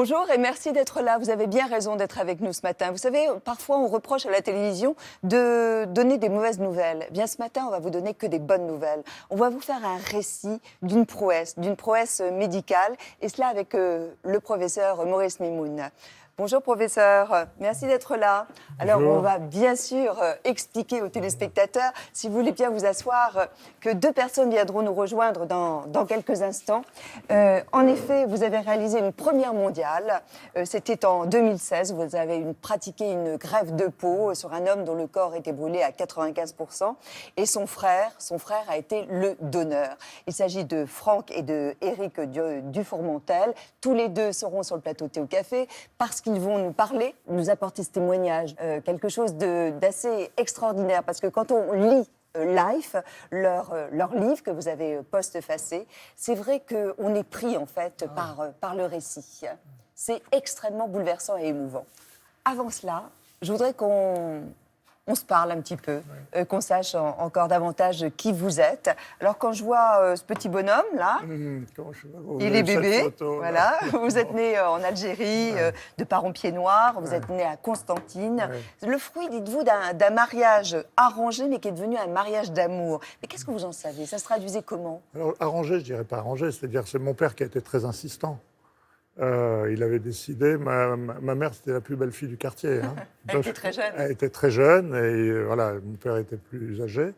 Bonjour et merci d'être là. Vous avez bien raison d'être avec nous ce matin. Vous savez, parfois on reproche à la télévision de donner des mauvaises nouvelles. Eh bien, ce matin, on va vous donner que des bonnes nouvelles. On va vous faire un récit d'une prouesse médicale, et cela avec le professeur Maurice Mimoun. Bonjour professeur, merci d'être là. Alors Bonjour. on va bien sûr expliquer aux téléspectateurs, si vous voulez bien vous asseoir, que deux personnes viendront nous rejoindre dans quelques instants. En effet, vous avez réalisé une première mondiale, c'était en 2016, vous avez pratiqué une greffe de peau sur un homme dont le corps était brûlé à 95%, et son frère a été le donneur. Il s'agit de Franck et de Éric Dufourmontel. Tous les deux seront sur le plateau Thé au Café parce qu'ils vont nous parler, nous apporter ce témoignage, quelque chose d'assez extraordinaire. Parce que quand on lit Life, leur livre que vous avez post-facé, c'est vrai qu'on est pris en fait par le récit. C'est extrêmement bouleversant et émouvant. Avant cela, je voudrais qu'on se parle un petit peu, qu'on sache encore davantage qui vous êtes. Alors quand je vois ce petit bonhomme là, il est bébé, photo, voilà. Vous êtes né en Algérie, de parents pieds noirs, vous êtes né à Constantine. Le fruit, dites-vous, d'un mariage arrangé, mais qui est devenu un mariage d'amour. Mais qu'est-ce que vous en savez? Ça se traduisait comment? Alors, arrangé, je dirais pas arrangé, c'est-à-dire c'est mon père qui a été très insistant. Il avait décidé, ma mère c'était la plus belle fille du quartier. Hein. Elle était très jeune. Elle était très jeune et voilà, mon père était plus âgé.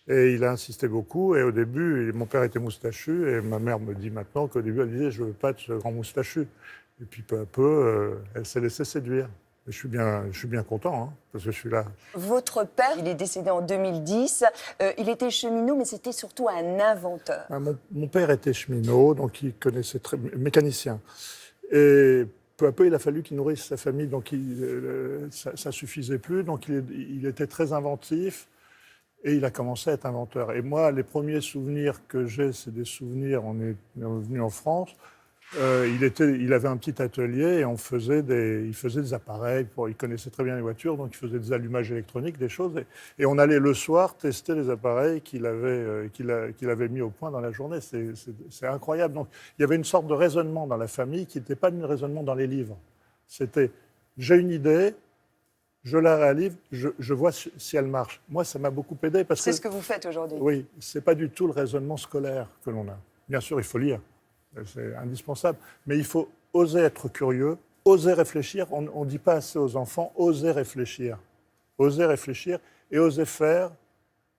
Et il a insisté beaucoup et au début, mon père était moustachu et ma mère me dit maintenant qu'au début elle disait je veux pas de ce grand moustachu. Et puis peu à peu, elle s'est laissée séduire. Et je suis bien content hein, parce que je suis là. Votre père, il est décédé en 2010. Il était cheminot, mais c'était surtout un inventeur. Mon père était cheminot, donc il connaissait mécanicien. Et peu à peu, il a fallu qu'il nourrisse sa famille, donc ça suffisait plus. Donc il était très inventif et il a commencé à être inventeur. Et moi, les premiers souvenirs que j'ai, c'est des souvenirs, on est venu en France. Il avait un petit atelier et il faisait des appareils. Il connaissait très bien les voitures, donc il faisait des allumages électroniques, des choses. Et on allait le soir tester les appareils qu'il avait mis au point dans la journée. C'est incroyable. Donc il y avait une sorte de raisonnement dans la famille qui n'était pas un raisonnement dans les livres. C'était j'ai une idée, je la réalise, je vois si elle marche. Moi, ça m'a beaucoup aidé parce que c'est ce que vous faites aujourd'hui. Oui, c'est pas du tout le raisonnement scolaire que l'on a. Bien sûr, il faut lire. C'est indispensable. Mais il faut oser être curieux, oser réfléchir. On ne dit pas assez aux enfants, oser réfléchir. Oser réfléchir et oser faire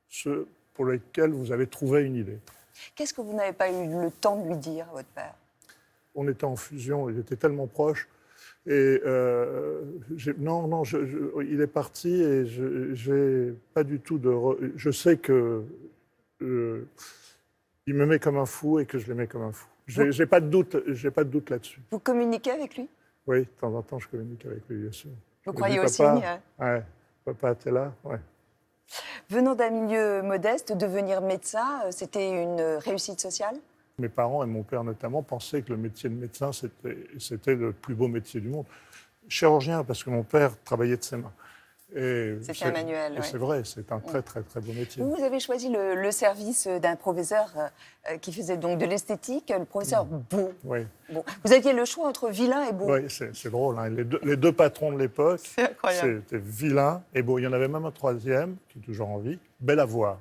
ce pour lequel vous avez trouvé une idée. Qu'est-ce que vous n'avez pas eu le temps de lui dire à votre père? On était en fusion, il était tellement proche. Et il est parti et j'ai pas du tout de... Je sais que il m'aimait comme un fou et que je l'aimais comme un fou. J'ai pas de doute là-dessus. Vous communiquez avec lui? Oui, de temps en temps, je communique avec lui, bien sûr. Vous croyez aussi Ouais, papa, t'es là, ouais. Venant d'un milieu modeste, devenir médecin, c'était une réussite sociale? Mes parents et mon père notamment pensaient que le métier de médecin, c'était le plus beau métier du monde. Chirurgien, parce que mon père travaillait de ses mains. C'était un manuel. C'est vrai, c'est un très, très, très beau métier. Vous avez choisi le service d'un professeur qui faisait donc de l'esthétique, le professeur Beau. Oui. Bon. Vous aviez le choix entre Vilain et Beau. Oui, c'est drôle. Hein. Les deux patrons de l'époque, c'était Vilain et Beau. Il y en avait même un troisième, qui est toujours en vie, Bellavoir.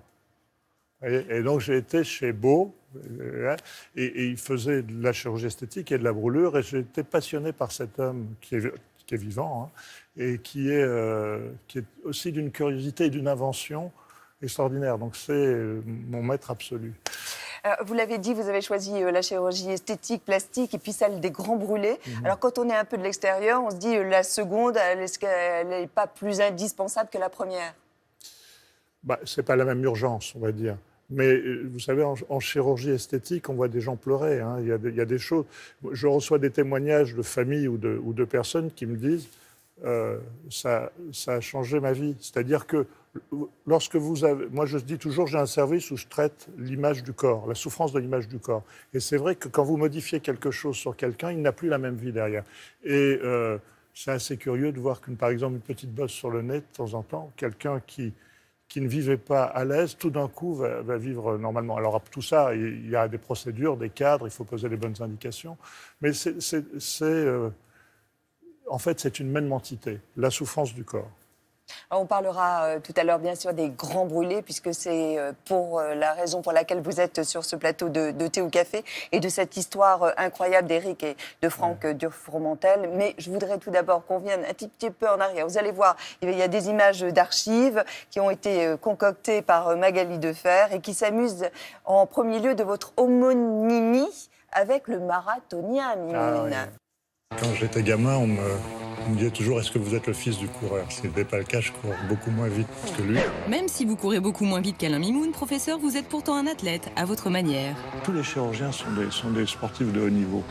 Et donc j'ai été chez Beau, et il faisait de la chirurgie esthétique et de la brûlure, et j'ai été passionné par cet homme qui est vivant, hein, et qui est aussi d'une curiosité et d'une invention extraordinaire. Donc c'est mon maître absolu. Vous l'avez dit, vous avez choisi la chirurgie esthétique, plastique, et puis celle des grands brûlés. Alors quand on est un peu de l'extérieur, on se dit la seconde, est-ce qu'elle n'est pas plus indispensable que la première? C'est pas la même urgence, on va dire. Mais vous savez, en chirurgie esthétique, on voit des gens pleurer. Hein. Il y a des choses. Je reçois des témoignages de familles ou de personnes qui me disent ça a changé ma vie. C'est-à-dire que lorsque vous avez... Moi, je dis toujours, j'ai un service où je traite l'image du corps, la souffrance de l'image du corps. Et c'est vrai que quand vous modifiez quelque chose sur quelqu'un, il n'a plus la même vie derrière. Et c'est assez curieux de voir par exemple, une petite bosse sur le nez, de temps en temps, quelqu'un qui qui ne vivait pas à l'aise, tout d'un coup va vivre normalement. Alors tout ça, il y a des procédures, des cadres, il faut poser les bonnes indications, mais en fait, c'est une même entité, la souffrance du corps. On parlera tout à l'heure, bien sûr, des grands brûlés, puisque c'est pour la raison pour laquelle vous êtes sur ce plateau de Thé ou Café, et de cette histoire incroyable d'Éric et de Franck Durfourmentel. Mais je voudrais tout d'abord qu'on vienne un petit peu en arrière. Vous allez voir, il y a des images d'archives qui ont été concoctées par Magali Defer et qui s'amusent en premier lieu de votre homonymie avec le marathonien, Mimoun. Ah, oui. Quand j'étais gamin, on me disait toujours « Est-ce que vous êtes le fils du coureur ?» Ce n'était pas le cas, je cours beaucoup moins vite que lui. Même si vous courez beaucoup moins vite qu'Alain Mimoun, professeur, vous êtes pourtant un athlète, à votre manière. Tous les chirurgiens sont des sportifs de haut niveau.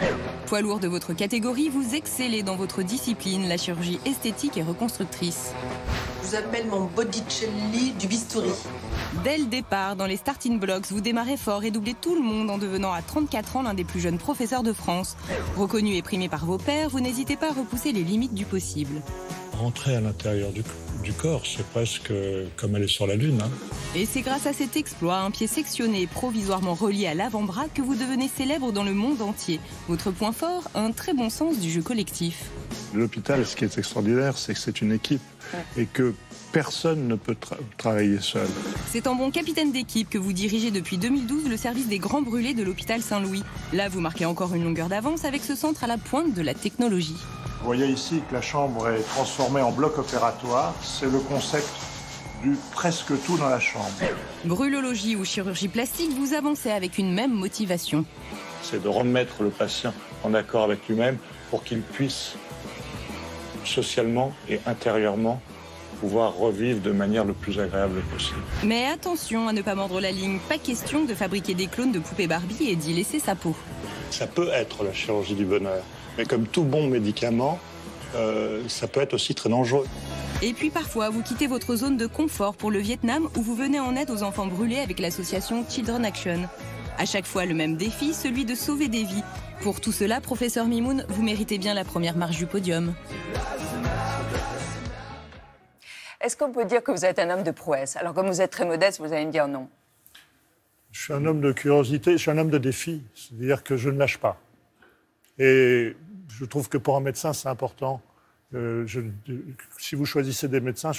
Poids lourd de votre catégorie, vous excellez dans votre discipline, la chirurgie esthétique et reconstructrice. Je vous appelle mon Botticelli du bistouri. Dès le départ, dans les starting blocks, vous démarrez fort et doublez tout le monde en devenant à 34 ans l'un des plus jeunes professeurs de France. Reconnu et primé par vos pairs, vous n'hésitez pas à repousser les limites du possible. Rentrer à l'intérieur du corps, c'est presque comme aller sur la Lune. Et c'est grâce à cet exploit, un pied sectionné et provisoirement relié à l'avant-bras, que vous devenez célèbre dans le monde entier. Votre point fort, un très bon sens du jeu collectif. L'hôpital, ce qui est extraordinaire, c'est que c'est une équipe et que personne ne peut travailler seul. C'est en bon capitaine d'équipe que vous dirigez depuis 2012 le service des grands brûlés de l'hôpital Saint-Louis. Là, vous marquez encore une longueur d'avance avec ce centre à la pointe de la technologie. Vous voyez ici que la chambre est transformée en bloc opératoire. C'est le concept du presque tout dans la chambre. Brûlologie ou chirurgie plastique, vous avancez avec une même motivation. C'est de remettre le patient en accord avec lui-même pour qu'il puisse socialement et intérieurement pouvoir revivre de manière le plus agréable possible. Mais attention à ne pas mordre la ligne. Pas question de fabriquer des clones de poupées Barbie et d'y laisser sa peau. Ça peut être la chirurgie du bonheur, mais comme tout bon médicament, ça peut être aussi très dangereux. Et puis parfois, vous quittez votre zone de confort pour le Vietnam où vous venez en aide aux enfants brûlés avec l'association Children Action. À chaque fois, le même défi, celui de sauver des vies. Pour tout cela, professeur Mimoun, vous méritez bien la première marche du podium. Est-ce qu'on peut dire que vous êtes un homme de prouesse? Alors, comme vous êtes très modeste, vous allez me dire non. Je suis un homme de curiosité, je suis un homme de défi. C'est-à-dire que je ne lâche pas. Et je trouve que pour un médecin, c'est important. Si vous choisissez des médecins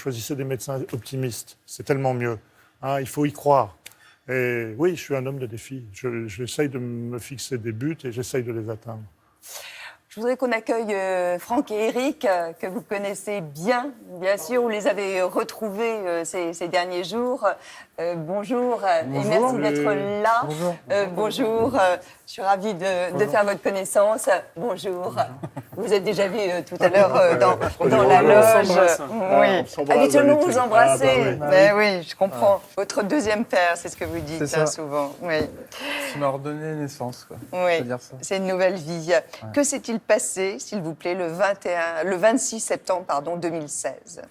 optimistes. C'est tellement mieux. Il faut y croire. Et oui, je suis un homme de défi. J'essaye de me fixer des buts et j'essaye de les atteindre. Je voudrais qu'on accueille Franck et Éric, que vous connaissez bien sûr. Vous les avez retrouvés ces derniers jours. Bonjour, et merci d'être là. Bonjour. Bonjour, je suis ravie de faire votre connaissance. Bonjour. Vous êtes déjà vu tout à l'heure dans la loge. Oui. Habituellement, vous embrassez. Mais oui, je comprends. Votre deuxième père, c'est ce que vous dites souvent. Oui. Tu m'as redonné naissance, quoi. Oui, c'est une nouvelle vie. Ouais. Que s'est-il passé, s'il vous plaît, le 26 septembre 2016?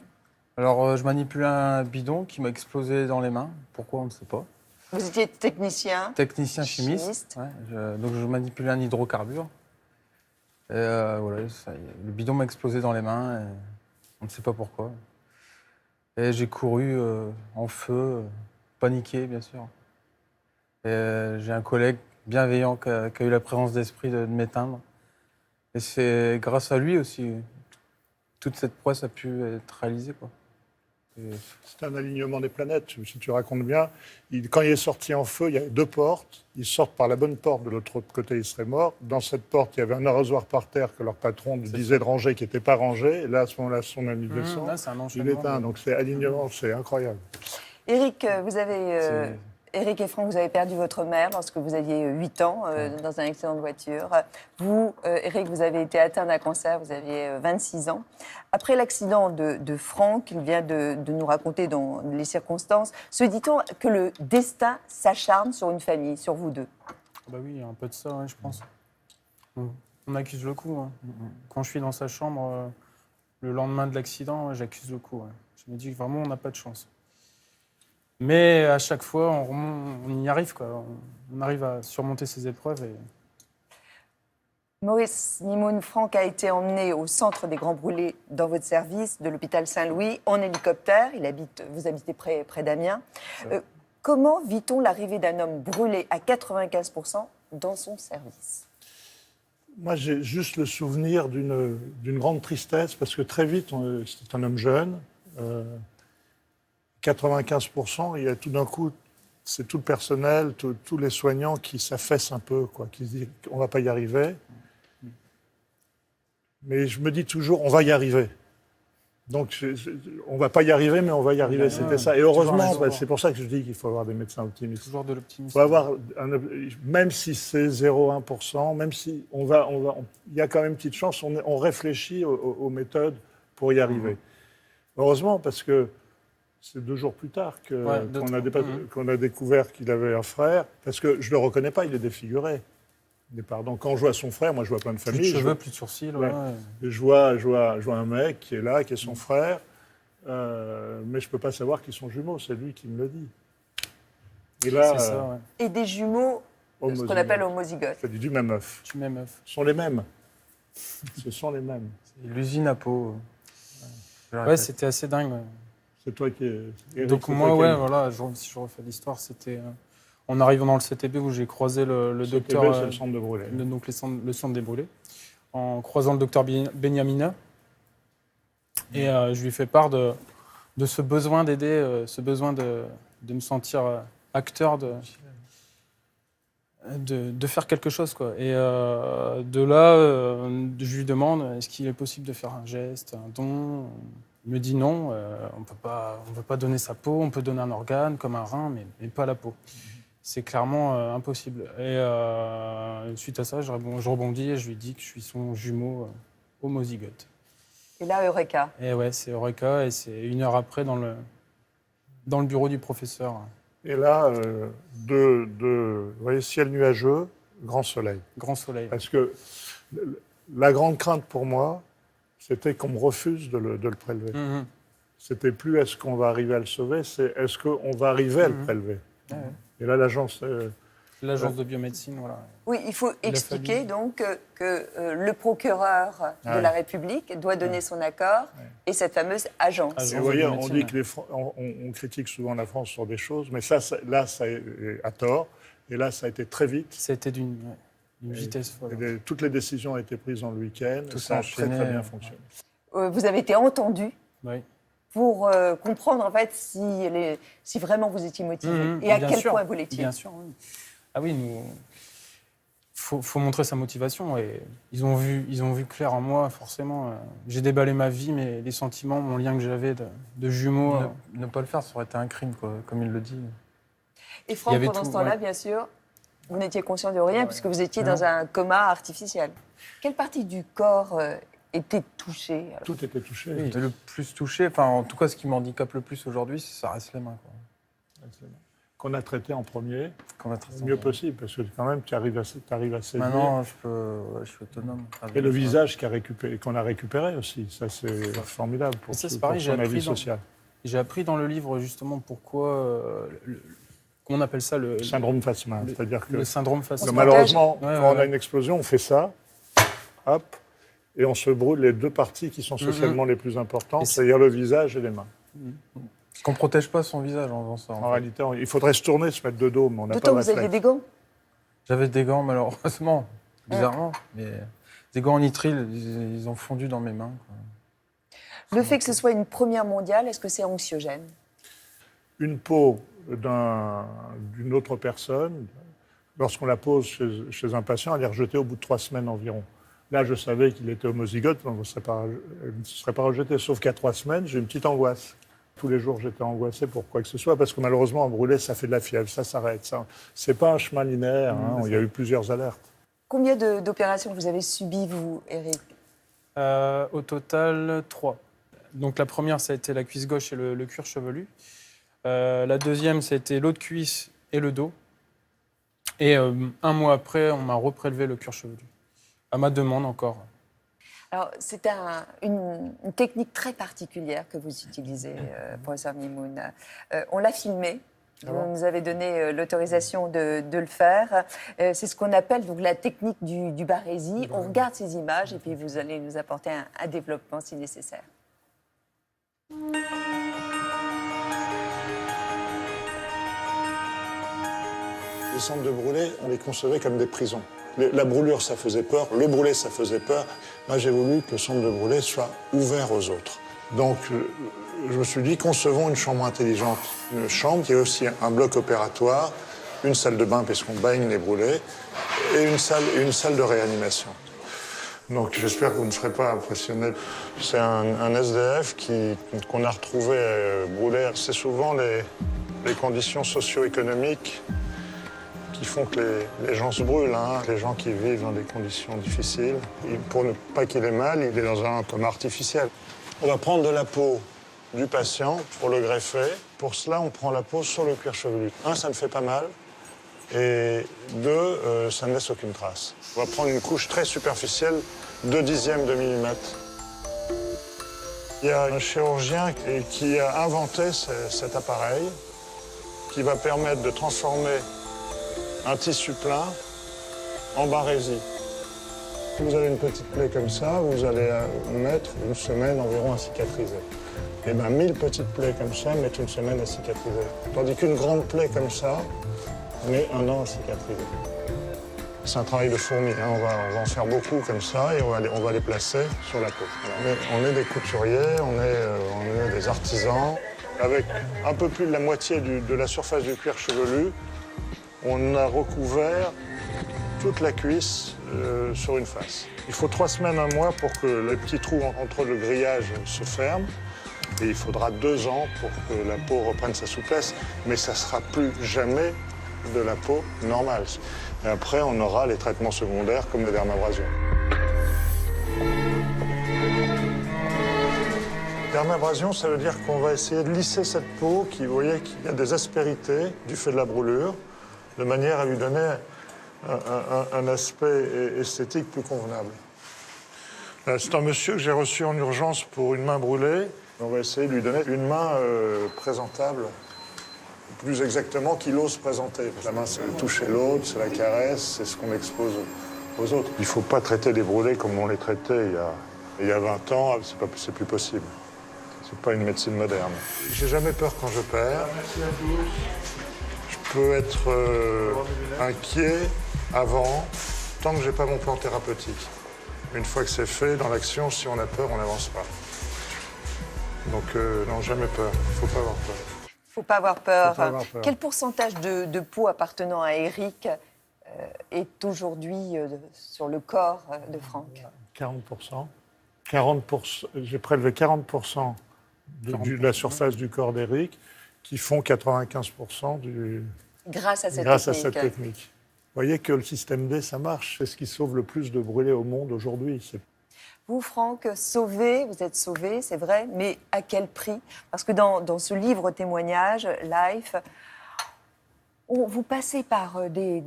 Alors, je manipulais un bidon qui m'a explosé dans les mains. Pourquoi, on ne sait pas. Vous étiez technicien? Technicien chimiste. Ouais, donc, je manipulais un hydrocarbure. Et voilà, le bidon m'a explosé dans les mains. Et on ne sait pas pourquoi. Et j'ai couru en feu, paniqué, bien sûr. Et j'ai un collègue bienveillant qui a eu la présence d'esprit de m'éteindre. Et c'est grâce à lui aussi toute cette prouesse a pu être réalisée, quoi. C'est un alignement des planètes, si tu racontes bien. Quand il est sorti en feu, il y avait deux portes. Ils sortent par la bonne porte, de l'autre côté, il serait mort. Dans cette porte, il y avait un arrosoir par terre que leur patron disait de ranger, qui n'était pas rangé. Et là, à ce moment-là, son ami descend. Il éteint. Donc c'est alignement, c'est incroyable. Éric, Éric et Franck, vous avez perdu votre mère lorsque vous aviez 8 ans dans un accident de voiture. Vous, Éric, vous avez été atteint d'un cancer, vous aviez 26 ans. Après l'accident de Franck, il vient de nous raconter dans les circonstances, se dit-on que le destin s'acharne sur une famille, sur vous deux? Bah oui, il y a un peu de ça, je pense. On accuse le coup. Quand je suis dans sa chambre, le lendemain de l'accident, j'accuse le coup. Je me dis que vraiment, on n'a pas de chance. Mais à chaque fois, on y arrive, quoi. On arrive à surmonter ces épreuves. Maurice Mimoun, Franck a été emmené au centre des grands brûlés dans votre service de l'hôpital Saint-Louis en hélicoptère. Vous habitez près d'Amiens. Comment vit-on l'arrivée d'un homme brûlé à 95% dans son service? Moi, j'ai juste le souvenir d'une grande tristesse, parce que très vite, c'est un homme jeune, 95%, il y a tout d'un coup, c'est tout le personnel, tous les soignants qui s'affaissent un peu, quoi, qui se disent qu'on ne va pas y arriver. Mais je me dis toujours, on va y arriver. Donc, on ne va pas y arriver, mais on va y arriver. C'était ça. Et heureusement, c'est pour ça que je dis qu'il faut avoir des médecins optimistes. Toujours de l'optimisme. Il faut avoir, même si c'est 0,1%, même si il y a quand même une petite chance, on réfléchit aux méthodes pour y arriver. Heureusement, parce que c'est 2 jours plus tard qu'on a découvert qu'il avait un frère, parce que je ne le reconnais pas, il est défiguré. Donc quand je vois son frère, moi je vois plein de familles. Plus de cheveux, plus de sourcils. Ouais. Je vois un mec qui est là, qui est son frère, mais je ne peux pas savoir qu'ils sont jumeaux, c'est lui qui me le dit. Et là, c'est ça, ouais. Et des jumeaux, ce qu'on appelle homozygotes. C'est du même œuf. Du même œuf. Ce sont les mêmes. Ce sont les mêmes. C'est l'usine à peau. Ouais, c'était assez dingue. Ouais. C'est toi qui es... Donc moi, voilà, si je refais l'histoire, c'était... en arrivant dans le CTB où j'ai croisé le docteur... CTB, c'est le centre de brûlés. Donc le centre des brûlés. En croisant le docteur Benyamina. Et je lui fais part de ce besoin d'aider, ce besoin de me sentir acteur, de faire quelque chose, quoi. Et de là, je lui demande, est-ce qu'il est possible de faire un geste, un don ? Il me dit non, on ne peut pas donner sa peau, on peut donner un organe comme un rein, mais pas la peau. C'est clairement impossible. Et suite à ça, je rebondis et je lui dis que je suis son jumeau homozygote. Et là, Eureka. Et ouais, c'est Eureka, et c'est 1 heure après dans le bureau du professeur. Et là, vous voyez, ciel nuageux, grand soleil. Grand soleil. Parce que la grande crainte pour moi, c'était qu'on me refuse de le prélever. C'était plus est-ce qu'on va arriver à le sauver, c'est est-ce qu'on va arriver à le prélever. Et là, l'agence de biomédecine, voilà. Oui, il faut expliquer donc que le procureur de la République doit donner son accord et cette fameuse agence. Et vous voyez, on dit que on critique souvent la France sur des choses, mais ça à tort. Et là, ça a été très vite. Ça a été d'une vitesse folle. Toutes les décisions ont été prises dans le week-end. Tout ça a très bien fonctionné. Vous avez été entendu pour comprendre en fait si vraiment vous étiez motivé et à quel point vous l'étiez. Bien sûr, oui. Ah oui, faut montrer sa motivation, et ils ont vu clair en moi, forcément. J'ai déballé ma vie, mais les sentiments, mon lien que j'avais de jumeaux. Ne pas le faire, ça aurait été un crime, quoi, comme il le dit. Et Franck, pendant ce temps-là, bien sûr, vous n'étiez conscient de rien puisque vous étiez dans un coma artificiel. Quelle partie du corps était touchée alors? Tout était touché. Oui, le plus touché, enfin, en tout cas, ce qui m'handicape le plus aujourd'hui, ça reste les mains, quoi. Qu'on a traité en premier, le mieux possible, parce que quand même, tu arrives à saisir. Maintenant, je suis autonome. Et le visage qu'on a récupéré aussi, ça c'est formidable pour son avis social. J'ai appris dans le livre justement pourquoi, comment on appelle ça, le syndrome Fassmann. C'est-à-dire que le syndrome Fassmann. Malheureusement, quand on a une explosion, on fait ça, hop, et on se brûle les 2 parties qui sont socialement les plus importantes, c'est-à-dire le visage et les mains. Parce qu'on ne protège pas son visage en faisant ça. En réalité, il faudrait se tourner, se mettre de dos, mais on n'a pas de réflexe. Vous aviez des gants? J'avais des gants, malheureusement, bizarrement. Mais des gants en nitrile, ils ont fondu dans mes mains, quoi. Le fait que ce soit une première mondiale, est-ce que c'est anxiogène? Une peau d'une autre personne, lorsqu'on la pose chez un patient, elle est rejetée au bout de 3 semaines environ. Là, je savais qu'il était homozygote, donc elle ne serait pas rejetée. Sauf qu'à 3 semaines, j'ai une petite angoisse. Tous les jours, j'étais angoissé pour quoi que ce soit, parce que malheureusement, en brûlé, ça fait de la fièvre, ça s'arrête. C'est pas un chemin linéaire, il y a eu plusieurs alertes. Combien d'opérations vous avez subies, vous, Eric? Au total, 3. Donc la première, ça a été la cuisse gauche et le cuir chevelu. La deuxième, ça a été l'autre cuisse et le dos. Et 1 mois après, on m'a reprélevé le cuir chevelu. À ma demande encore. Alors, c'est une technique très particulière que vous utilisez, professeur Mimoun. On l'a filmé. Vous nous avez donné l'autorisation de le faire. C'est ce qu'on appelle donc la technique du barésie. On regarde ces images et puis vous allez nous apporter un développement si nécessaire. Les centres de brûlés, on les concevait comme des prisons. La brûlure, ça faisait peur. Le brûlé, ça faisait peur. Moi, j'ai voulu que le centre de brûlé soit ouvert aux autres. Donc, je me suis dit, concevons une chambre intelligente. Une chambre qui est aussi un bloc opératoire, une salle de bain, puisqu'on baigne les brûlés, et une salle de réanimation. Donc, j'espère que vous ne serez pas impressionnés. C'est un SDF qu'on a retrouvé brûlé. C'est souvent les conditions socio-économiques qui font que les gens se brûlent, hein. Les gens qui vivent dans des conditions difficiles. Et pour ne pas qu'il ait mal, il est dans un coma artificiel. On va prendre de la peau du patient pour le greffer. Pour cela, on prend la peau sur le cuir chevelu. Un, ça ne fait pas mal. Et deux, ça ne laisse aucune trace. On va prendre une couche très superficielle, 0,2 de millimètre. Il y a un chirurgien qui a inventé cet appareil qui va permettre de transformer un tissu plein en barésie. Si vous avez une petite plaie comme ça, vous allez mettre une semaine environ à cicatriser. Et bien 1000 petites plaies comme ça mettent une semaine à cicatriser. Tandis qu'une grande plaie comme ça met 1 an à cicatriser. C'est un travail de fourmi, hein. On va en faire beaucoup comme ça et on va les placer sur la peau. On est des couturiers, on est des artisans. Avec un peu plus de la moitié de la surface du cuir chevelu, on a recouvert toute la cuisse sur une face. Il faut 3 semaines, 1 mois pour que le petit trou entre le grillage se ferme. Et il faudra 2 ans pour que la peau reprenne sa souplesse. Mais ça ne sera plus jamais de la peau normale. Et après, on aura les traitements secondaires comme la dermabrasion. Dermabrasion, ça veut dire qu'on va essayer de lisser cette peau qui, vous voyez, qu'il y a des aspérités du fait de la brûlure, de manière à lui donner un aspect esthétique plus convenable. C'est un monsieur que j'ai reçu en urgence pour une main brûlée. On va essayer de lui donner une main présentable, plus exactement qu'il ose présenter. La main, c'est le toucher l'autre, c'est la caresse, c'est ce qu'on expose aux autres. Il ne faut pas traiter les brûlés comme on les traitait il y a 20 ans, c'est plus possible. C'est pas une médecine moderne. J'ai jamais peur quand je perds. Je peux être inquiet avant, tant que j'ai pas mon plan thérapeutique. Une fois que c'est fait, dans l'action, si on a peur, on n'avance pas. Donc, non, jamais peur. Il ne faut pas avoir peur. Il ne faut pas avoir peur. Faut pas avoir peur. Quel pourcentage de peau appartenant à Eric est aujourd'hui sur le corps de Franck ? 40%. 40%. J'ai prélevé 40% de la surface du corps d'Éric, qui font 95% grâce à cette technique. Vous voyez que le système D, ça marche. C'est ce qui sauve le plus de brûlés au monde aujourd'hui. Vous, Franck, vous êtes sauvé, c'est vrai, mais à quel prix ? Parce que dans ce livre témoignage, Life, vous passez par des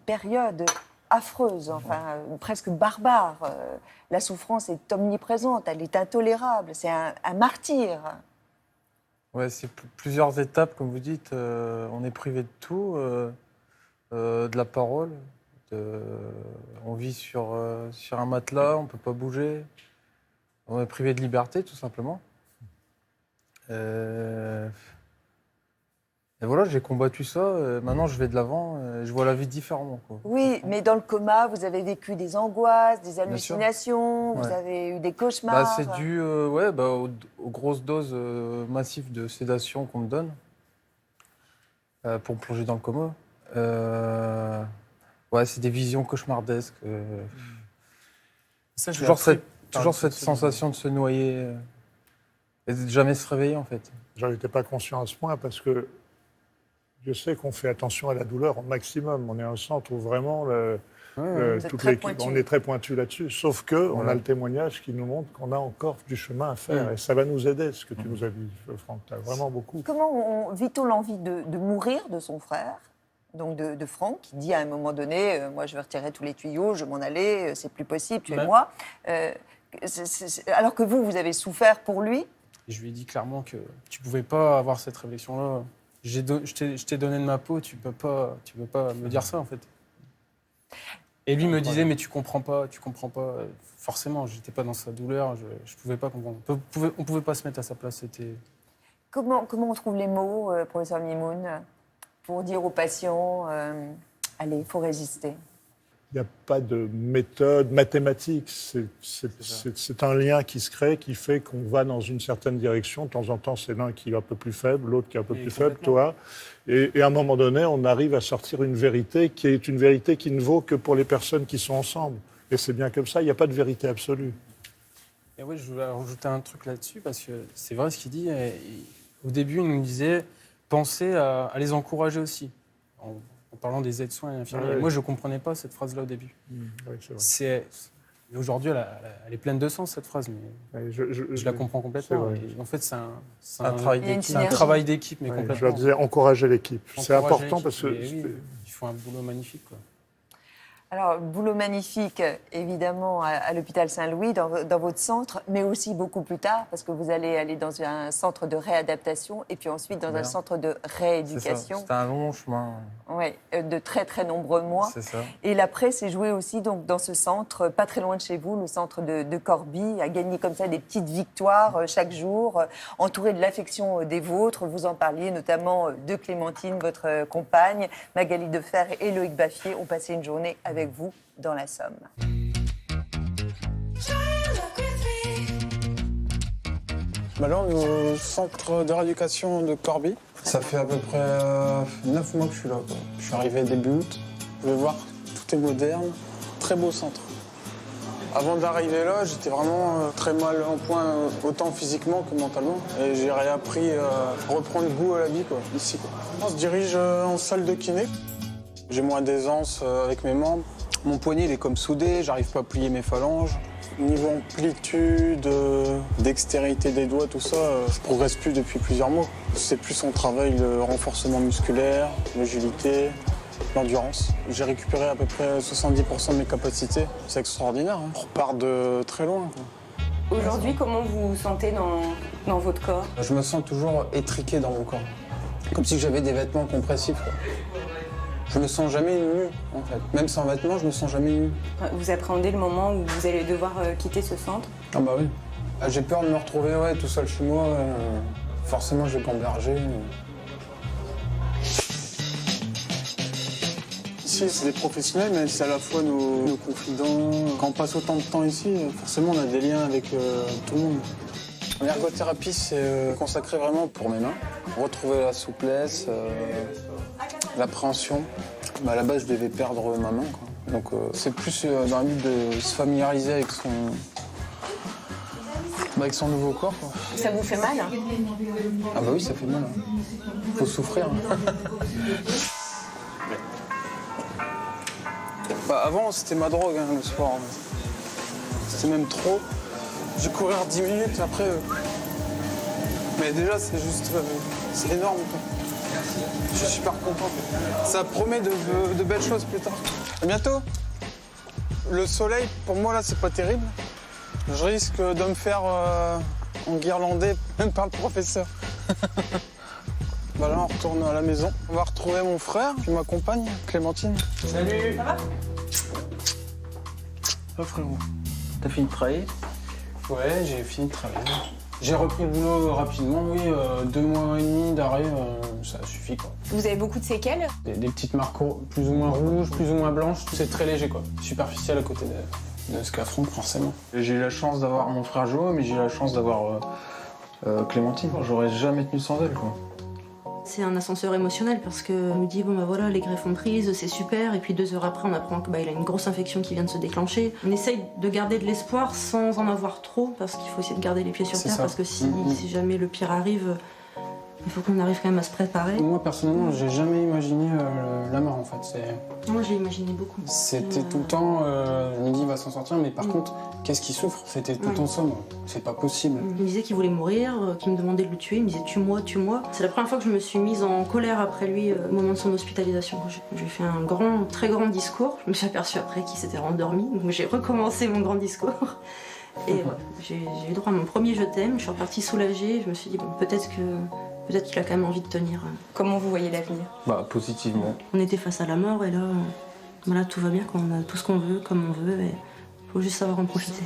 périodes affreuses, enfin presque barbares. La souffrance est omniprésente, elle est intolérable, c'est un martyr. Ouais, c'est plusieurs étapes, comme vous dites. On est privé de tout, de la parole. On vit sur un matelas, on ne peut pas bouger. On est privé de liberté, tout simplement. Et voilà, j'ai combattu ça. Maintenant, je vais de l'avant. Je vois la vie différemment, quoi. Oui, mais dans le coma, vous avez vécu des angoisses, des hallucinations, vous avez eu des cauchemars. C'est dû aux grosses doses massives de sédation qu'on me donne pour me plonger dans le coma. C'est des visions cauchemardesques. Toujours cette sensation de se noyer et de jamais se réveiller, en fait. J'en étais pas conscient à ce point parce que je sais qu'on fait attention à la douleur au maximum. On est un centre où vraiment toute l'équipe, on est très pointu là-dessus. Sauf qu'on a le témoignage qui nous montre qu'on a encore du chemin à faire. Et ça va nous aider, ce que tu nous as dit, Franck. Tu as vraiment beaucoup. Comment vit-on l'envie de mourir de son frère, donc de Franck, qui dit à un moment donné, moi je vais retirer tous les tuyaux, je vais m'en aller, c'est plus possible, tuez-moi. Alors que vous avez souffert pour lui. Et je lui ai dit clairement que tu ne pouvais pas avoir cette réflexion-là je t'ai donné de ma peau, tu peux pas me dire ça, en fait. Et lui me disait, mais tu comprends pas. Forcément, j'étais pas dans sa douleur, je pouvais pas comprendre. On pouvait pas se mettre à sa place, c'était... Comment on trouve les mots, professeur Mimoun, pour dire aux patients, allez, il faut résister? Il n'y a pas de méthode mathématique. C'est un lien qui se crée, qui fait qu'on va dans une certaine direction. De temps en temps, c'est l'un qui est un peu plus faible, l'autre qui est un peu plus faible, toi. Et à un moment donné, on arrive à sortir une vérité qui est une vérité qui ne vaut que pour les personnes qui sont ensemble. Et c'est bien comme ça, il n'y a pas de vérité absolue. Et oui, je voulais rajouter un truc là-dessus, parce que c'est vrai ce qu'il dit. Au début, il nous disait, pensez à les encourager aussi. En parlant des aides-soins et infirmiers. Ouais. Moi, je ne comprenais pas cette phrase-là au début. Oui, c'est vrai. Mais aujourd'hui, elle est pleine de sens, cette phrase, mais Oui, je la comprends complètement. vrai. Et en fait, c'est Un travail Il y a une d'équipe. un synergie. travail d'équipe, mais Oui, complètement. je leur disais, encourager l'équipe. C'est Encourager important l'équipe, parce que... mais oui, ils font un boulot magnifique, quoi. Alors, boulot magnifique, évidemment, à l'hôpital Saint-Louis, dans votre centre, mais aussi beaucoup plus tard, parce que vous allez aller dans un centre de réadaptation et puis ensuite dans un centre de C'est ça. rééducation. C'était un long chemin. Oui, de très, très nombreux mois. C'est ça. Et l'après s'est joué aussi donc, dans ce centre, pas très loin de chez vous, le centre de Corbie, à gagner comme ça des petites victoires chaque jour, entouré de l'affection des vôtres. Vous en parliez notamment de Clémentine, votre compagne. Magali Defer et Loïc Baffier ont passé une journée avec vous dans la Somme. Là, on est au centre de rééducation de Corbie. Ça fait à peu près 9 mois que je suis là, quoi. Je suis arrivé début août. Vous pouvez voir, tout est moderne. Très beau centre. Avant d'arriver là, j'étais vraiment très mal en point, autant physiquement que mentalement. Et j'ai réappris à reprendre goût à la vie, quoi, ici, quoi. On se dirige en salle de kiné. J'ai moins d'aisance avec mes membres. Mon poignet, il est comme soudé, j'arrive pas à plier mes phalanges. Niveau amplitude, dextérité des doigts, tout ça, je progresse plus depuis plusieurs mois. C'est plus on travaille le renforcement musculaire, l'agilité, l'endurance. J'ai récupéré à peu près 70% de mes capacités. C'est extraordinaire, hein. On repart de très loin, quoi. Aujourd'hui, comment vous vous sentez dans votre corps? Je me sens toujours étriqué dans mon corps. Comme si j'avais des vêtements compressifs, quoi. Je me sens jamais nu, en fait. Même sans vêtements, je me sens jamais nu. Vous appréhendez le moment où vous allez devoir quitter ce centre? Ah bah oui. J'ai peur de me retrouver tout seul chez moi. Forcément, je vais gamberger. Ici, c'est des professionnels, mais c'est à la fois nos confidents. Quand on passe autant de temps ici, forcément, on a des liens avec tout le monde. L'ergothérapie, c'est consacré vraiment pour mes mains. Retrouver la souplesse, l'appréhension. À la base, je devais perdre ma main, quoi. Donc, c'est plus dans le but de se familiariser avec son nouveau corps, quoi. Ça vous fait mal? Ah bah oui, ça fait mal. Faut souffrir. Avant, c'était ma drogue, le sport. C'était même trop. J'ai courir 10 minutes, après... Mais déjà, c'est juste... c'est énorme, quoi. Je suis super content. Ça promet de belles choses plus tard. À bientôt. Le soleil, pour moi, là, c'est pas terrible. Je risque de me faire enguirlander, même par le professeur. Là, on retourne à la maison. On va retrouver mon frère, puis ma compagne, Clémentine. Salut! Ça va? Oh, frérot. T'as fini de travailler? Ouais, j'ai fini de travailler. J'ai repris le boulot rapidement, oui. 2 mois et demi d'arrêt, ça suffit, quoi. Vous avez beaucoup de séquelles? Des petites marques plus ou moins rouges, plus ou moins blanches. C'est très léger, quoi. Superficiel à côté de ce qu'affronte, forcément. J'ai eu la chance d'avoir mon frère Jo, mais j'ai eu la chance d'avoir Clémentine. J'aurais jamais tenu sans elle, quoi. C'est un ascenseur émotionnel parce qu'on nous dit bon bah voilà les greffes ont prise, c'est super, et puis 2 heures après on apprend que il a une grosse infection qui vient de se déclencher. On essaye de garder de l'espoir sans en avoir trop parce qu'il faut essayer de garder les pieds sur terre parce que si jamais le pire arrive, il faut qu'on arrive quand même à se préparer. Moi personnellement j'ai jamais imaginé la mort en fait. Moi j'ai imaginé beaucoup. C'était tout le temps, je me dis il va s'en sortir, mais par contre qu'est-ce qui souffre? C'était tout le temps ça, moi. C'est pas possible. Il me disait qu'il voulait mourir, qu'il me demandait de le tuer, il me disait tue-moi, tue-moi. C'est la première fois que je me suis mise en colère après lui au moment de son hospitalisation. J'ai fait un très grand discours. Je me suis aperçue après qu'il s'était rendormi, donc j'ai recommencé mon grand discours. Et j'ai eu droit à mon premier je t'aime, je suis repartie soulagée, je me suis dit bon, peut-être que peut-être qu'il a quand même envie de tenir. Comment vous voyez l'avenir? Positivement. On était face à la mort et là, voilà, tout va bien, quand on a tout ce qu'on veut, comme on veut, et faut juste savoir en profiter.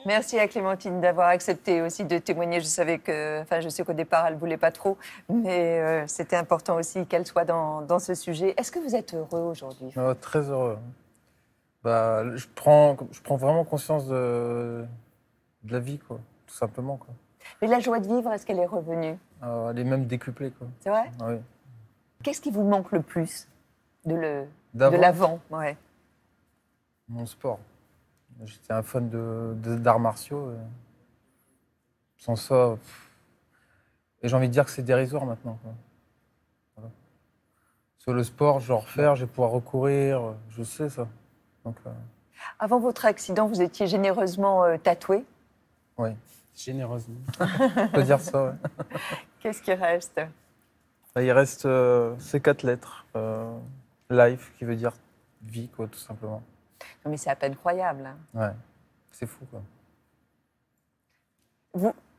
Merci à Clémentine d'avoir accepté aussi de témoigner. Je sais qu'au départ, elle ne voulait pas trop, mais c'était important aussi qu'elle soit dans ce sujet. Est-ce que vous êtes heureux aujourd'hui? Très heureux. Je prends vraiment conscience de la vie, quoi, tout simplement, quoi. Mais la joie de vivre, est-ce qu'elle est revenue? Elle est même décuplée, quoi. C'est vrai? Oui. Qu'est-ce qui vous manque le plus de D'avant. l'avant? Ouais. Mon sport. J'étais un fan d'arts martiaux. Sans ça, et j'ai envie de dire que c'est dérisoire maintenant, quoi. Voilà. Sur le sport, je vais en refaire, je vais pouvoir recourir, je sais ça. Donc, Avant votre accident, vous étiez généreusement tatoué. oui, Généreusement. on peut dire ça, ouais. Qu'est-ce qui reste? Il reste ces 4 lettres. Life, qui veut dire vie, quoi, tout simplement. Non, mais c'est à peine croyable. Hein. Ouais, c'est fou, quoi.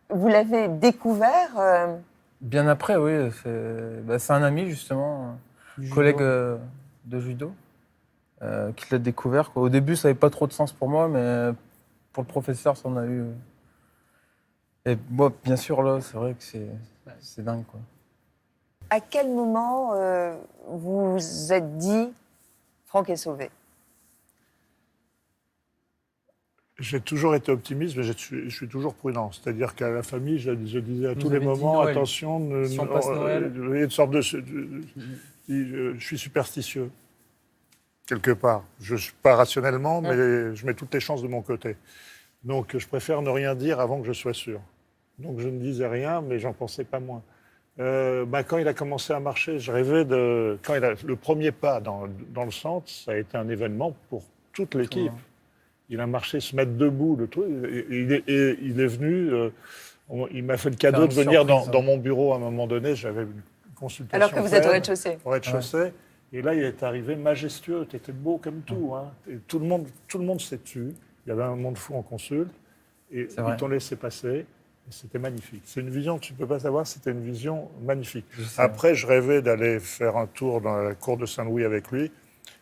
Vous l'avez découvert Bien après, oui. C'est un ami, justement, collègue de judo, qui l'a découvert, quoi. Au début, ça n'avait pas trop de sens pour moi, mais pour le professeur, ça en a eu. Et moi, bien sûr, là, c'est vrai que c'est dingue, quoi. À quel moment vous vous êtes dit « Franck est sauvé » J'ai toujours été optimiste, mais je suis toujours prudent. C'est-à-dire qu'à la famille, je disais à tous les avez dit moments, Noël. attention, Si on passe Noël. il y a une sorte je suis superstitieux, quelque part. Pas rationnellement, mais je mets toutes les chances de mon côté. Donc, je préfère ne rien dire avant que je sois sûr. Donc, je ne disais rien, mais j'en pensais pas moins. Quand il a commencé à marcher, je rêvais de... Quand le premier pas dans le centre, ça a été un événement pour toute l'équipe. Il a marché, se mettre debout, le truc. Et il est venu... il m'a fait le cadeau de venir dans mon bureau à un moment donné. J'avais une consultation. Alors que vous êtes au rez-de-chaussée. Au rez-de-chaussée. Ouais. Et là, il est arrivé majestueux. Tu étais beau comme tout. Hein. Et tout le monde s'est tu. Il y avait un monde fou en consulte. Et ils t'ont laissé passer. Et c'était magnifique. C'est une vision que tu ne peux pas savoir. C'était une vision magnifique. Après, je rêvais d'aller faire un tour dans la cour de Saint-Louis avec lui.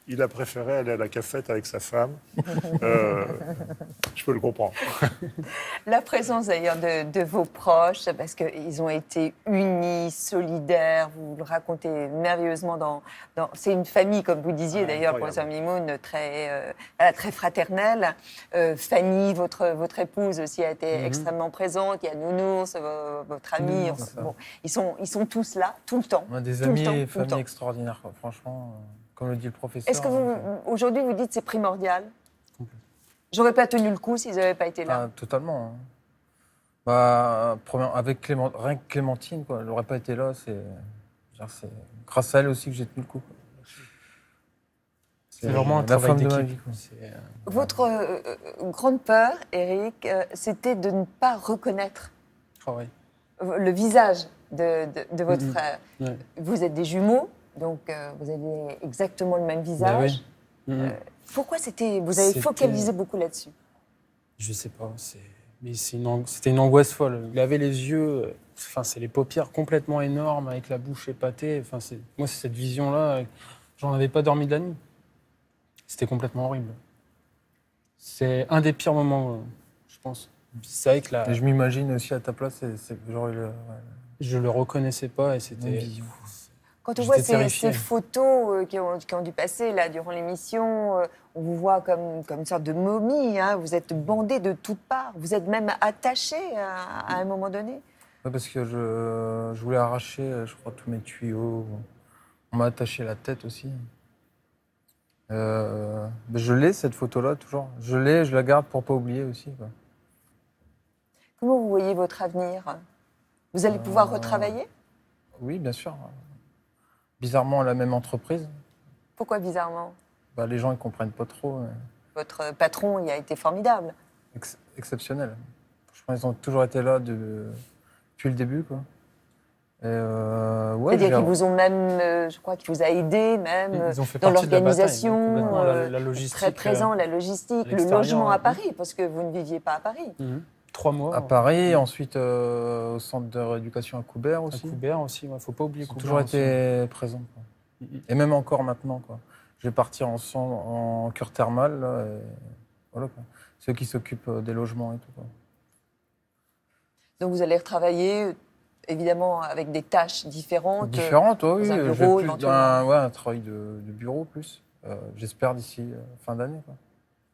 Il a préféré aller à la cafette avec sa femme. Je peux le comprendre. La présence d'ailleurs de vos proches, parce qu'ils ont été unis, solidaires, vous le racontez merveilleusement c'est une famille, comme vous disiez d'ailleurs, professeur Mimoun, très fraternelle. Fanny, votre épouse aussi a été extrêmement présente. Il y a Nounours, votre ami. Bon, ils sont tous là, tout le temps. On a des amis et familles extraordinaires, quoi. Franchement. Comme le dit le professeur. Est-ce que aujourd'hui, vous dites que c'est primordial? J'aurais pas tenu le coup s'ils n'avaient pas été là. Totalement. Avec rien que Clémentine, quoi, elle n'aurait pas été là. C'est grâce à elle aussi que j'ai tenu le coup. C'est vraiment un travail d'équipe. Votre grande peur, Eric, c'était de ne pas reconnaître le visage de votre frère. Ouais. Vous êtes des jumeaux. Donc, vous avez exactement le même visage. Pourquoi vous avez focalisé beaucoup là-dessus? Je sais pas. Mais c'était une angoisse folle. Il avait les yeux, c'est les paupières complètement énormes, avec la bouche épatée. Moi, c'est cette vision-là. J'en avais pas dormi de la nuit. C'était complètement horrible. C'est un des pires moments, je pense. C'est vrai que Et je m'imagine aussi à ta place, je le reconnaissais pas et c'était. Quand on voit ces photos qui ont dû passer là, durant l'émission, on vous voit comme une sorte de momie. Hein. Vous êtes bandé de toutes parts. Vous êtes même attaché à un moment donné. Oui, parce que je voulais arracher, je crois, tous mes tuyaux. On m'a attaché la tête aussi. Je l'ai, cette photo-là, toujours. Je la garde pour ne pas oublier aussi, quoi. Comment vous voyez votre avenir? Vous allez pouvoir retravailler? Oui, bien sûr. Bizarrement, à la même entreprise. Pourquoi bizarrement? Les gens ne comprennent pas trop. Votre patron, il a été formidable. Exceptionnel. Franchement, ils ont toujours été là depuis le début, quoi. C'est-à-dire qu'ils vous ont même, je crois qu'ils vous a aidé même dans l'organisation, la logistique, très présent, la logistique, le logement à Paris, parce que vous ne viviez pas à Paris. 3 mois. À Paris, ensuite au centre de rééducation à Coubert À aussi. Coubert aussi, il ne faut pas oublier Ils ont Coubert toujours aussi. été présents, quoi. Et même encore maintenant, quoi. Je vais partir en cure thermale, là, et voilà, quoi. Ceux qui s'occupent des logements et tout, quoi. Donc vous allez retravailler, évidemment, avec des tâches différentes. Différentes, oui. dans un Je vais bureau, plus éventuellement. un travail de bureau plus. J'espère d'ici fin d'année, quoi.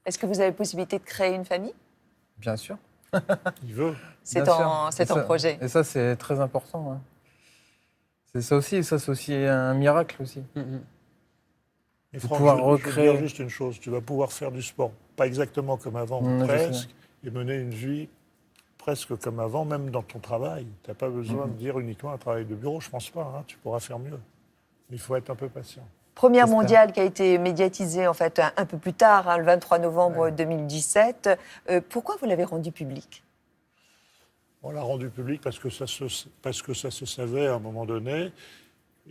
Est-ce que vous avez possibilité de créer une famille? Bien sûr. Il veut. C'est Bien en, sûr. c'est Et en ça- projet. Et ça, c'est très important. Ouais. C'est ça aussi. Ça, c'est aussi un miracle aussi. Et De Franck, pouvoir je vais te recréer. dire juste une chose, tu vas pouvoir faire du sport, pas exactement comme avant, Je presque, et mener une vie presque comme avant, même dans ton travail. Tu n'as pas besoin de dire uniquement un travail de bureau, je pense pas, hein, tu pourras faire mieux. Il faut être un peu patient. Première J'espère. mondiale qui a été médiatisée en fait un peu plus tard, hein, le 23 novembre 2017. Pourquoi vous l'avez rendue publique? On l'a rendu public parce que ça se savait à un moment donné,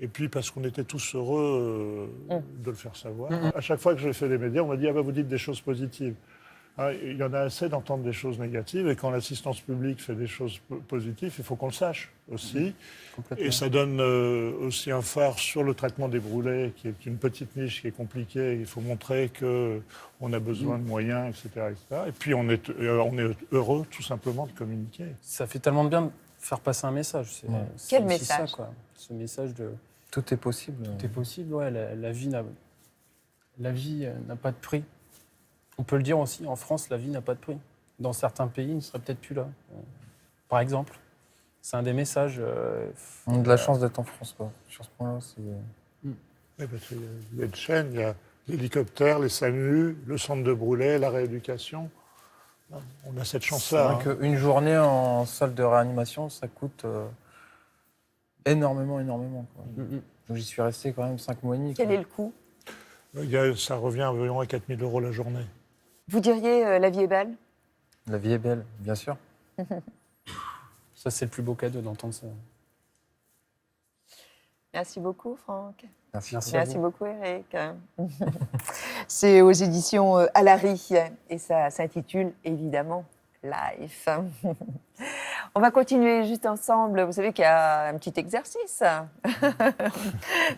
et puis parce qu'on était tous heureux de le faire savoir. À chaque fois que j'ai fait des médias, on m'a dit « Ah ben vous dites des choses positives ». Hein, il y en a assez d'entendre des choses négatives, et quand l'assistance publique fait des choses positives, il faut qu'on le sache aussi. Et ça donne aussi un phare sur le traitement des brûlés, qui est une petite niche qui est compliquée. Il faut montrer qu'on a besoin de moyens, etc., etc. Et puis on est heureux tout simplement de communiquer. Ça fait tellement de bien de faire passer un message. C'est Quel aussi message? ça, quoi. Ce message de Tout est possible. tout est possible. Ouais, la vie n'a pas de prix. On peut le dire aussi, en France, la vie n'a pas de prix. Dans certains pays, il ne serait peut-être plus là. Par exemple, c'est un des messages. On a de la chance d'être en France, quoi. Sur ce point-là, c'est... Oui, parce qu'il y a une chaîne, il y a l'hélicoptère, les SAMU, le centre de brûlés, la rééducation. On a cette C'est chance-là. vrai qu'une journée en salle de réanimation, ça coûte énormément, quoi. Donc, j'y suis resté quand même 5 mois et demi. Quel quoi. est le coût? Ça revient environ à 4 000 € la journée. Vous diriez la vie est belle? La vie est belle, bien sûr. Ça, c'est le plus beau cadeau d'entendre ça. Merci beaucoup, Franck. Merci. Merci beaucoup, Eric. C'est aux éditions Alary et ça s'intitule évidemment Life. On va continuer juste ensemble. Vous savez qu'il y a un petit exercice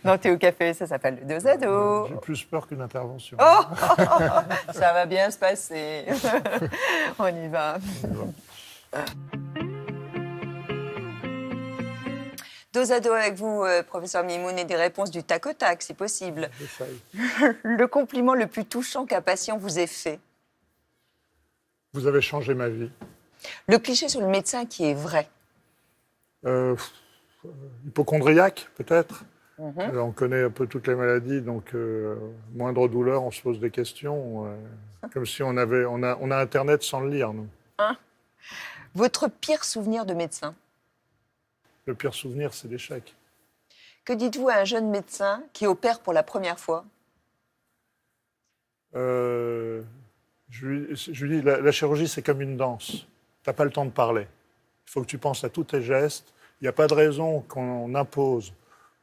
dans Théo Café, ça s'appelle le dos à dos. J'ai plus peur qu'une intervention. Oh ça va bien se passer. On y va. Dos à dos avec vous, professeur Mimoun, et des réponses du tac au tac, si possible. J'essaye. Le compliment le plus touchant qu'un patient vous ait fait. Vous avez changé ma vie. Le cliché sur le médecin qui est vrai. Hypochondriaque, peut-être. On connaît un peu toutes les maladies, donc moindre douleur, on se pose des questions. Comme si on a Internet sans le lire, nous. Votre pire souvenir de médecin. Le pire souvenir, c'est l'échec. Que dites-vous à un jeune médecin qui opère pour la première fois? Je lui dis, la chirurgie, c'est comme une danse. Tu n'as pas le temps de parler. Il faut que tu penses à tous tes gestes. Il n'y a pas de raison qu'on impose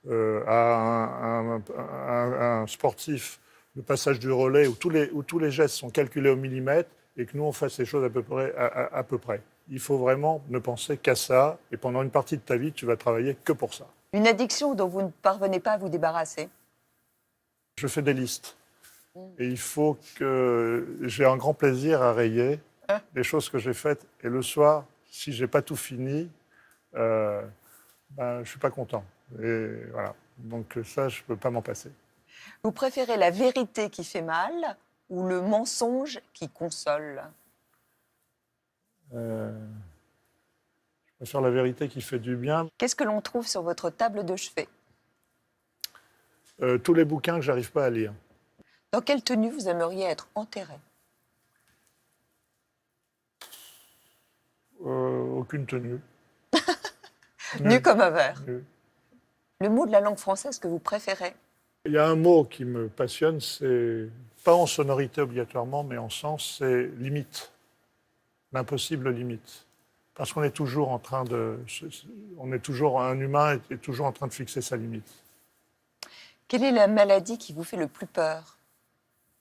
à un sportif le passage du relais où tous les gestes sont calculés au millimètre et que nous, on fasse les choses à peu près. Il faut vraiment ne penser qu'à ça. Et pendant une partie de ta vie, tu vas travailler que pour ça. Une addiction dont vous ne parvenez pas à vous débarrasser. Je fais des listes. Et il faut que j'ai un grand plaisir à rayer les choses que j'ai faites. Et le soir, si je n'ai pas tout fini, je ne suis pas content. Et voilà. Donc ça, je ne peux pas m'en passer. Vous préférez la vérité qui fait mal ou le mensonge qui console? Je préfère la vérité qui fait du bien. Qu'est-ce que l'on trouve sur votre table de chevet? Tous les bouquins que je n'arrive pas à lire. Dans quelle tenue vous aimeriez être enterré? Aucune tenue. Nu comme un verre. Nu. Le mot de la langue française que vous préférez? Il y a un mot qui me passionne, c'est pas en sonorité obligatoirement, mais en sens, c'est limite. L'impossible limite. Parce qu'on est toujours en train de... un humain est toujours en train de fixer sa limite. Quelle est la maladie qui vous fait le plus peur?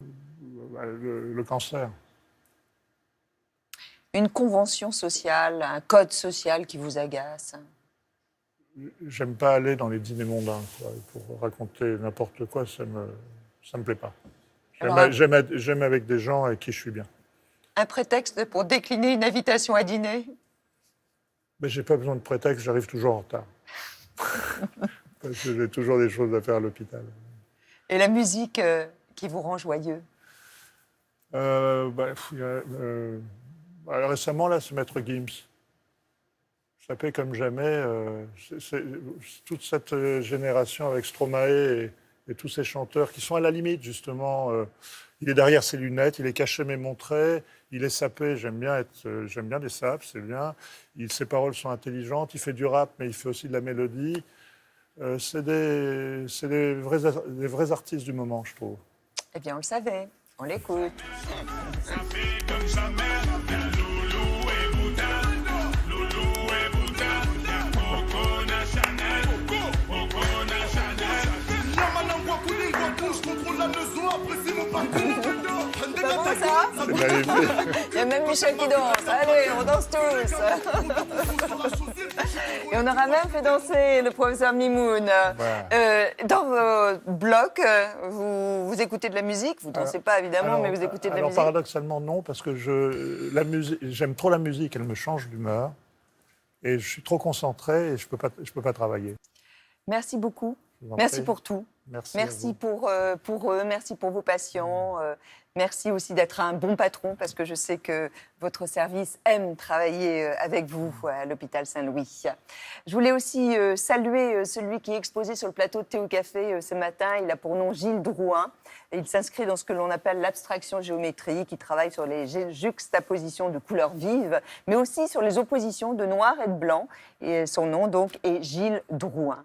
Le cancer. une convention sociale, un code social qui vous agace? J'aime pas aller dans les dîners mondains, quoi. Pour raconter n'importe quoi, ça me plaît pas. J'aime avec des gens avec qui je suis bien. Un prétexte pour décliner une invitation à dîner? Mais j'ai pas besoin de prétexte, j'arrive toujours en retard. Parce que j'ai toujours des choses à faire à l'hôpital. Et la musique qui vous rend joyeux? Récemment, là, c'est Maître Gims. Ça paie comme jamais. Toute cette génération avec Stromae et tous ces chanteurs qui sont à la limite, justement. Il est derrière ses lunettes, il est caché mais montré, il est sapé. J'aime bien des sapes, c'est bien. Ses paroles sont intelligentes, il fait du rap, mais il fait aussi de la mélodie. C'est des vrais artistes du moment, je trouve. Eh bien, on le savait. On l'écoute. C'est bon, ça? C'est magnifique. Il y a même Michel qui danse. Allez, on danse tous. Et on aura même fait danser le professeur Mimoun. Voilà. Dans vos blocs, vous écoutez de la musique. Vous ne dansez pas, évidemment, mais vous écoutez de la musique. Paradoxalement, non, parce que j'aime trop la musique. Elle me change d'humeur. Et je suis trop concentré et je peux pas travailler. Merci beaucoup. Je vous en Merci prie. pour tout. Merci pour eux, merci pour vos patients, merci aussi d'être un bon patron parce que je sais que votre service aime travailler avec vous à l'hôpital Saint-Louis. Je voulais aussi saluer celui qui est exposé sur le plateau de Thé au Café ce matin. Il a pour nom Gilles Drouin. Et il s'inscrit dans ce que l'on appelle l'abstraction géométrique. Il travaille sur les juxtapositions de couleurs vives, mais aussi sur les oppositions de noir et de blanc. Et son nom donc est Gilles Drouin.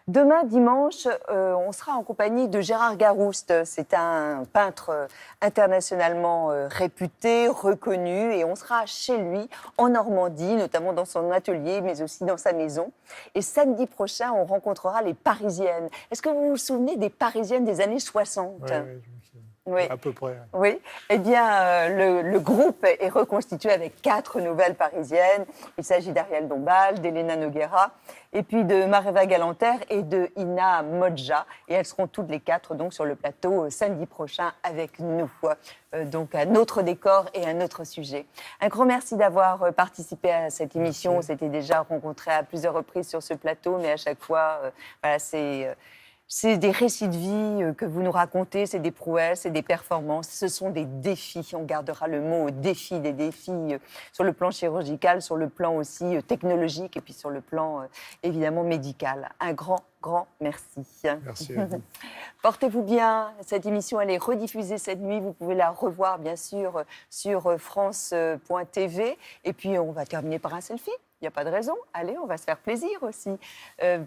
Demain, dimanche, on sera en compagnie de Gérard Garouste. C'est un peintre internationalement réputé, reconnu, et on sera chez lui en Normandie, notamment dans son atelier, mais aussi dans sa maison. Et samedi prochain, on rencontrera les Parisiennes. Est-ce que vous vous souvenez des Parisiennes des années 60? Oui, je me souviens. Oui. À peu près. Oui. Eh bien, le groupe est reconstitué avec 4 nouvelles Parisiennes. Il s'agit d'Ariel Dombal, d'Elena Noguera, et puis de Mareva Galanter et de Ina Modja. Et elles seront toutes les 4 donc, sur le plateau samedi prochain avec nous. Donc, un autre décor et un autre sujet. Un grand merci d'avoir participé à cette émission. Merci. On s'était déjà rencontrés à plusieurs reprises sur ce plateau, mais à chaque fois, voilà, c'est des récits de vie que vous nous racontez, c'est des prouesses, c'est des performances, ce sont des défis. On gardera le mot défi, des défis sur le plan chirurgical, sur le plan aussi technologique et puis sur le plan évidemment médical. Un grand merci. Merci à vous. Portez-vous bien. Cette émission, elle est rediffusée cette nuit. Vous pouvez la revoir, bien sûr, sur France.tv. Et puis, on va terminer par un selfie. Il n'y a pas de raison. Allez, on va se faire plaisir aussi.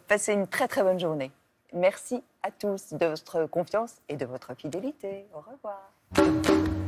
Passez une très, très bonne journée. Merci à tous de votre confiance et de votre fidélité. Au revoir.